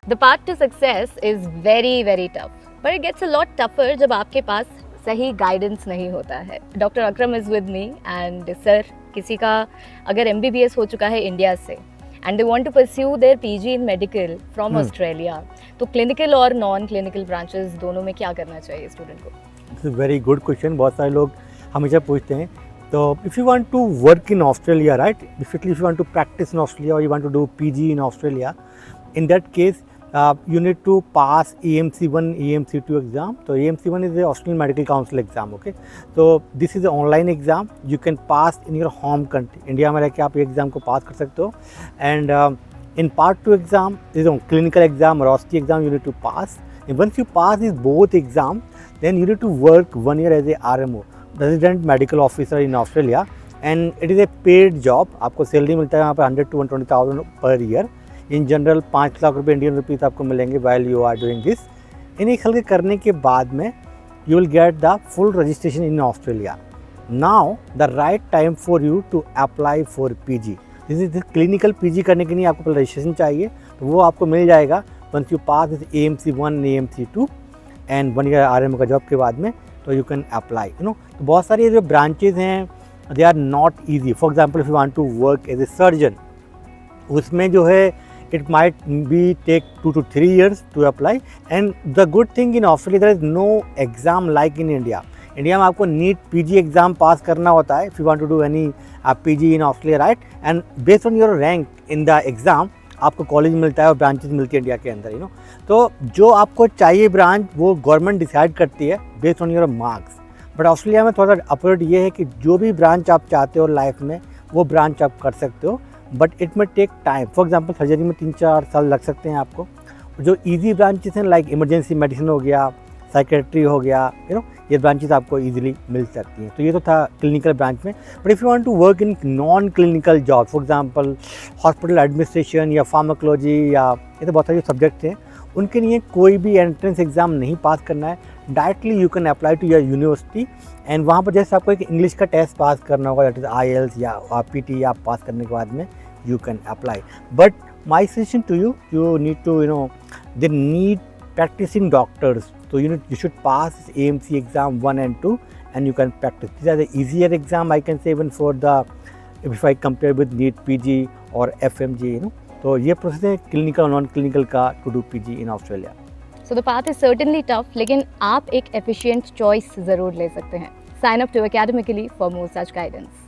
The path to success is very very tough, but it gets a lot tougher जब आपके पास सही guidance नहीं होता है. Doctor Akram is with me and sir, किसी का अगर MBBS हो चुका है इंडिया से and they want to pursue their PG in medical from Australia, तो क्लिनिकल और नॉन क्लिनिकल ब्रांचेस दोनों में क्या करना चाहिए स्टूडेंट को? It's a very good question. बहुत सारे लोग हमेशा पूछते हैं. तो if you want to work in Australia, right, basically if you want to practice in Australia और you want to do PG in Australia, in that case you need to pass AMC1, AMC2 exam. So AMC1 is the Australian Medical Council exam. Okay, so this is an online exam. You can pass in your home country. India में रह के आप ये exam को पास कर सकते हो. And in part 2 exam is a clinical exam or OSCE exam you need to pass. And once you pass these both exams, then you need to work 1 year as a RMO, Resident Medical Officer in Australia, and it is a paid job. आपको salary मिलता है यहाँ पर 100 to 120,000 per year. In general 5 lakh रुपये Indian rupees आपको मिलेंगे while you are doing this. In एक साल के करने के बाद में you will get the full registration in Australia. Now the right time for you to apply for PG. This is clinical PG करने के लिए आपको पहले रजिस्ट्रेशन चाहिए, तो वो आपको मिल जाएगा once you pass this AMC1, AMC2 and 1 year RMO का जॉब के बाद में, तो यू कैन अप्लाई. तो बहुत सारी जो ब्रांचेज हैं they are not easy. For example if you want to work as a surgeon, उसमें जो है it might be take 2 to 3 years to apply. And the good thing in Australia, there is no exam like in India. India में आपको NEET PG exam pass करना होता है if you want to do any PG in Australia, right? And based on your rank in the exam आपको college मिलता है और branches मिलती है इंडिया के अंदर. तो जो आपको चाहिए ब्रांच वो गवर्नमेंट डिसाइड करती है based on your marks. But Australia में थोड़ा अपोजिट ये है कि जो भी ब्रांच आप चाहते हो लाइफ में वो ब्रांच आप कर सकते हो, but it may take time. For example surgery में 3-4 साल लग सकते हैं आपको. जो ईजी ब्रांचेस हैं लाइक इमरजेंसी मेडिसिन हो गया, साइकेट्री हो गया, ये ब्रांचेस आपको इजीली मिल सकती हैं. तो ये तो था क्लिनिकल ब्रांच में. But if you want to work in non clinical job, for example hospital administration या फार्माकोलॉजी, या ये तो बहुत सारे सब्जेक्ट्स हैं, उनके लिए कोई भी एंट्रेंस एग्ज़ाम नहीं पास करना है. Directly you can apply to your university and वहाँ पर जैसे आपको एक इंग्लिश का टेस्ट पास करना होगा, दैट इज़ IELTS या PT, आप पास करने के बाद में you can apply. But my suggestion to you, you need to, they need practicing doctors. So you should pass AMC exam 1 and 2 and you can practice. These are the easier exam I can say even for the, if I compare with NEET PG or FMG, तो ये process है clinical और non clinical का to do PG in Australia. So the path is certainly tough, लेकिन आप एक efficient choice ज़रूर ले सकते हैं. Sign up to Academically for more such guidance.